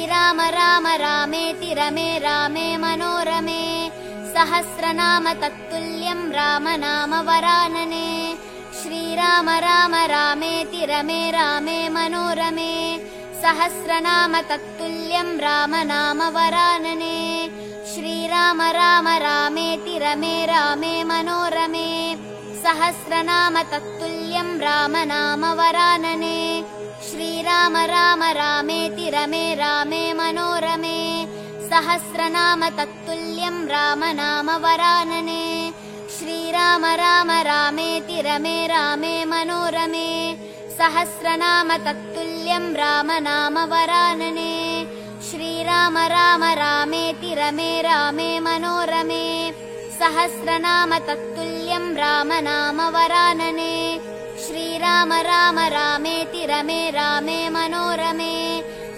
श्रीराम राम रामेति रमे रामे मनोरमे सहस्रनाम तत्तुल्यं राम नाम वरानने श्रीराम राम रामेति रमे रामे मनोरमे सहस्रनाम तत्तुल्यं राम नाम वरानने श्रीराम राम रामेति रमे रामे मनोरमे सहस्रनाम तत्तुल्यं राम नाम वरानने श्रीराम राम रामेति रमे रामे मनोरमे सहस्रनाम तत्तुल्यं राम नाम वरानने श्रीराम राम रामेति रमे रामे मनोरमे सहस्रनाम तत्तुल्यं राम नाम वरानने श्रीराम राम रामेति रमे रामे मनोरमे सहस्रनाम तत्तुल्यं राम नाम वरानने श्रीराम राम रामेति रमे रामे मनोरमे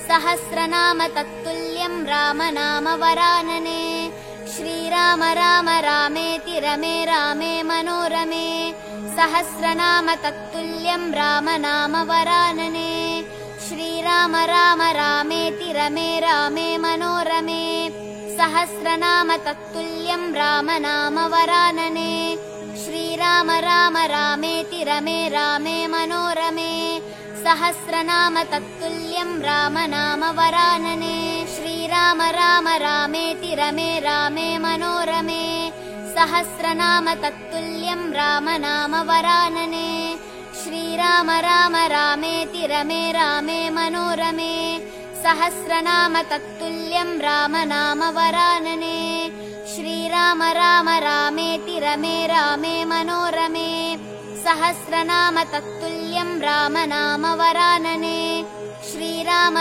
सहस्रनाम तत्तुल्यं राम नाम वरानने श्रीराम राम रामेति रमे रामे मनोरमे सहस्रनाम तत्तुल्यं राम नाम वरानने श्रीराम राम रामेति रमे रामे मनोरमे सहस्रनाम तत्तुल्यं राम नाम वरानने श्रीराम राम रामेति रमे रामे मनोरमे सहस्रनाम तत्तुल्यं राम नाम वरानने श्रीराम राम रामेति रमे रामे मनोरमे सहस्रनाम तत्तुल्यं राम नाम वरानने श्रीराम राम रामेति रमे रामे मनोरमे सहस्रनाम तत्तुल्यं राम नाम वरानने श्रीराम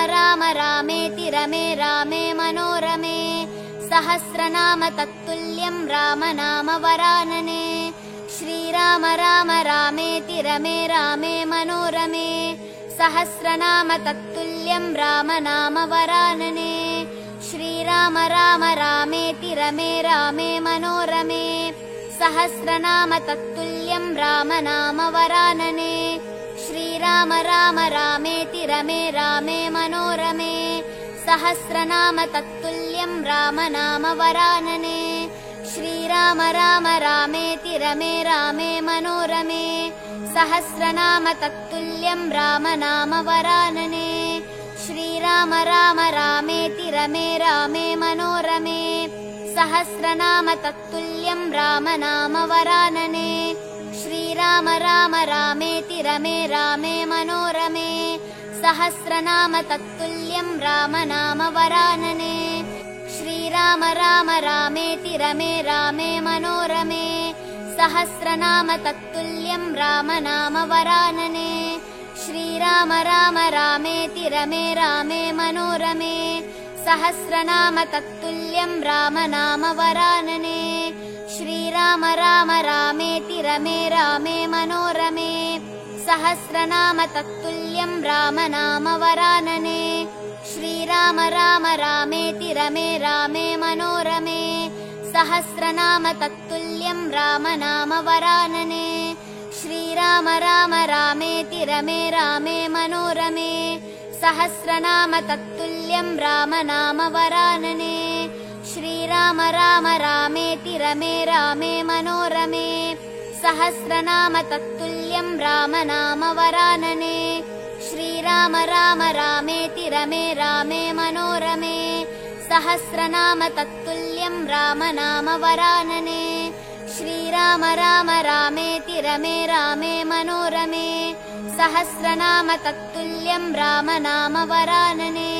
राम रामेति रमे रामे मनोरमे सहस्रनाम तत्तुल्यं राम नाम वरानने श्रीराम राम रामेति रमे रामे मनोरमे सहस्रनाम तत्तुल्यं राम नाम वरानने श्रीराम राम रामेति रमे रामे मनोरमे सहस्रनाम तत्तुल्यं राम नाम वरानने श्रीराम राम रामेति रमे रामे मनोरमे सहस्रनाम तत्तुल्यं राम नाम वरानने श्रीराम राम रामेति रमे रामे मनोरमे सहस्रनाम तत्तुल्यं राम नाम वरानने श्रीराम राम रामेति रमे रामे मनोरमे सहस्रनाम तत्तुल्यं राम नाम वरानने श्रीराम राम रामेति रमे रामे मनोरमे सहस्रनाम तत्तुल्यं राम नाम वरानने श्रीराम राम रामेति रमे रामे मनोरमे सहस्रनाम तत्तुल्यं राम नाम वरानने श्रीराम राम रामेति रमे रामे मनोरमे सहस्रनाम तत्तुल्यं राम नाम वरानने श्रीराम राम रामेति रमे रामे मनोरमे सहस्रनाम तत्तुल्यं राम नाम वरानने श्रीराम राम रामेति रमे रामे मनोरमे सहस्रनाम तत्तुल्यं राम नाम वरानने श्रीराम राम रामेति रमे रामे मनोरमे सहस्रनाम तत्तुल्यं राम नाम वरानने श्रीराम राम रामेति रमे रामे मनोरमे सहस्रनाम तत्तुल्यं राम नाम वरानने श्रीराम राम रामेति रमे रामे मनोरमे सहस्रनाम तत्तुल्यं राम नाम वरानने श्रीराम राम रामेति रमे रामे मनोरमे सहस्रनाम तत्तुल्यं राम नाम वरानने श्रीराम राम रामेति रमे रामे मनोरमे सहस्रनाम तत्तुल्यं राम नाम वरानने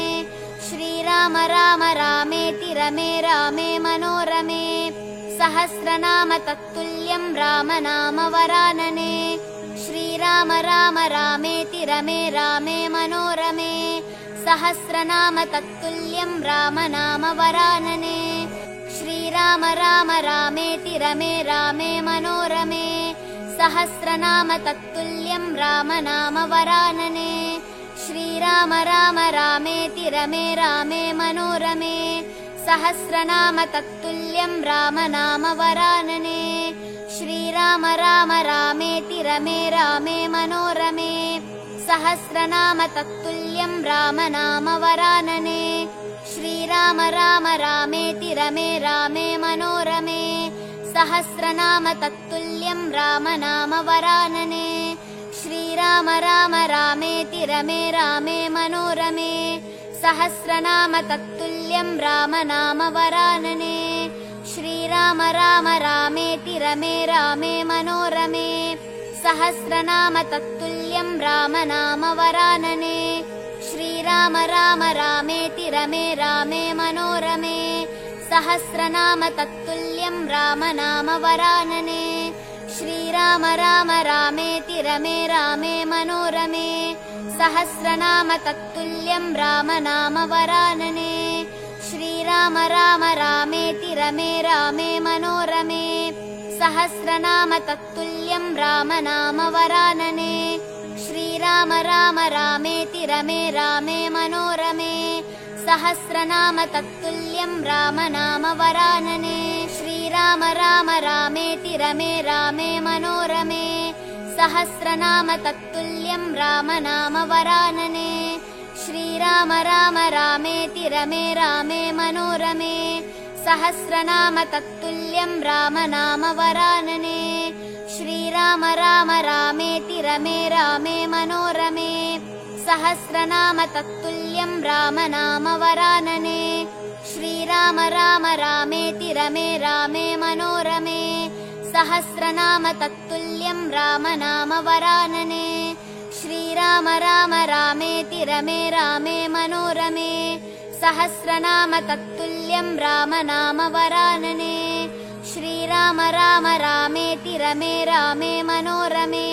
श्रीराम राम रामेति रमे रामे मनोरमे सहस्रनाम तत्तुल्यं राम नाम वरानने श्रीराम राम रामेति रमे रामे मनोरमे सहस्रनाम तत्तुल्यं राम नाम वरानने श्रीराम राम रामेति रमे रामे मनोरमे सहस्रनाम तत्तुल्यं राम नाम वरानने श्रीराम राम रामेति रमे रामे मनोरमे सहस्रनाम तत्तुल्यं राम नाम वरानने श्रीराम राम रामेति रमे रामे मनोरमे सहस्रनाम तत्तुल्यं राम नाम वरानने श्रीराम राम रामेति रमे रामे मनोरमे सहस्रनाम तत्तुल्यं राम नाम वरानने श्रीराम राम रामेति रमे रामे मनोरमे सहस्रनाम तत्तुल्यं राम नाम वरानने श्रीराम राम रामेति रमे रामे मनोरमे सहस्रनाम तत्तुल्यं राम नाम वरानने श्रीराम राम रामेति रमे रामे मनोरमे सहस्रनाम तत्तुल्यं राम नाम वरानने श्रीराम राम रामेति रमे रामे मनोरमे सहस्रनाम तत्तुल्यं राम नाम वरानने श्रीराम राम रामेति रमे रामे मनोरमे सहस्रनाम तत्तुल्यं राम नाम वरानने श्रीराम राम रामेति रमे रामे मनोरमे सहस्रनाम तत्तुल्यं राम नाम वरानने श्रीराम राम रामेति रमे रामे मनोरमे सहस्रनाम तत्तुल्यं राम नाम वरानने श्रीराम राम रामेति रमे रामे मनोरमे सहस्रनाम तत्तुल्यं राम नाम वरानने श्रीराम राम रामेति रमे रामे मनोरमे सहस्रनाम तत्तुल्यं राम नाम वरानने श्रीराम राम रामेति रमे रामे मनोरमे सहस्रनाम तत्तुल्यं राम नाम वरानने श्रीराम राम रामेति रमे रामे मनोरमे सहस्रनाम तत्तुल्यं राम नाम वरानने श्रीराम राम रामेति रमे रामे मनोरमे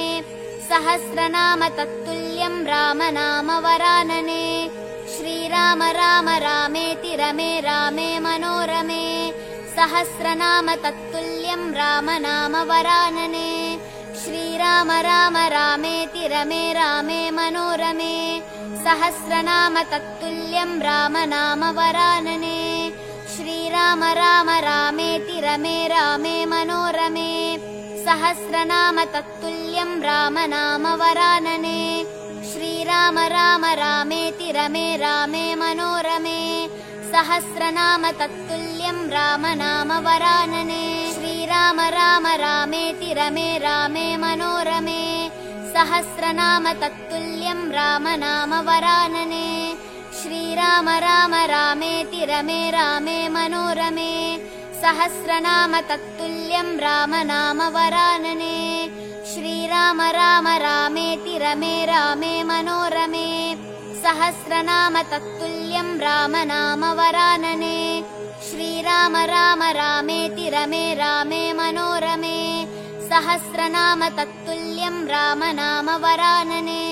सहस्रनाम तत्तुल्यं राम नाम वरानने श्रीराम राम रामेति रमे रामे मनोरमे सहस्रनाम तत्तुल्यं राम नाम वरानने श्रीराम राम रामेति रमे रामे मनोरमे सहस्रनाम तत्तुल्यं राम नाम वरानने श्रीराम राम रामेति रमे रामे मनोरमे सहस्रनाम तत्तुल्यं राम नाम वरानने श्रीराम राम रामेति रमे रामे मनोरमे सहस्रनाम तत्तुल्यं राम नाम वरानने श्रीराम राम रामेति रमे रामे मनोरमे सहस्रनाम तत्तुल्यं राम नाम वरानने श्रीराम राम रामेति रमे रामे मनोरमे सहस्रनाम तत्तुल्यं राम नाम वरानने श्रीराम राम रामेति रमे रामे मनोरमे सहस्रनाम तत्तुल्यं राम नाम वरानने श्रीराम राम रामेति रमे रामे मनोरमे सहस्रनाम तत्तुल्यं राम नाम वरानने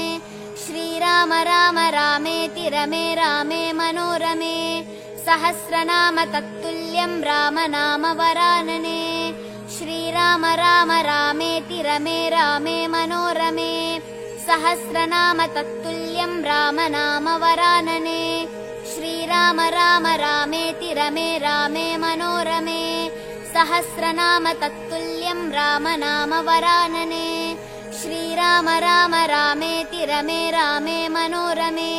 श्रीराम राम रामेति रमे रामे मनोरमे सहस्रनाम तत्तुल्यं राम नाम वरानने श्रीराम राम रामेति रमे रामे मनोरमे सहस्रनाम तत्तुल्यं राम नाम वरानने श्रीराम राम रामेति रमे रामे मनोरमे सहस्रनाम तत्तुल्यं राम नाम वरानने श्रीराम राम रामेति रमे रामे मनोरमे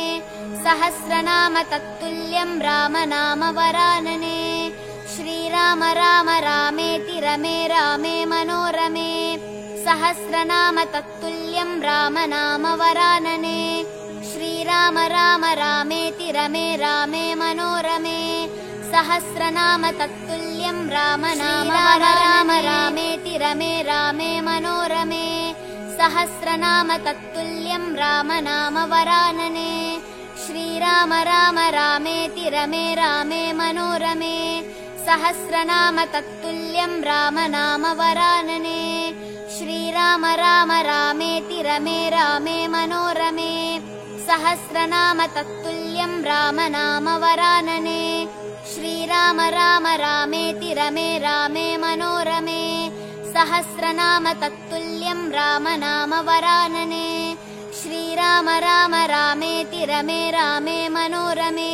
सहस्रनाम तत्तुल्यं राम नाम वरानने श्रीराम राम रामेति रमे रामे मनोरमे सहस्रनाम तत्तुल्यं राम नाम वरानने श्रीराम राम रामेति रमे रामे मनोरमे सहस्रनाम तत्तुल्यं राम नाम रामेति रमे रामे मनोरमे सहस्रनाम तत्तुल्यं राम नाम वरानने श्रीराम राम रामेति रमे रामे मनोरमे सहस्रनाम तत्तुल्यं राम नाम वरानने श्रीराम राम रामेति रमे रामे मनोरमे सहस्रनाम तत्तुल्यं राम नाम वरानने श्रीराम राम रामेति रमे रामे मनोरमे सहस्रनाम तत्तुल्यं राम नाम वरानने श्रीराम राम रामेति रमे रामे मनोरमे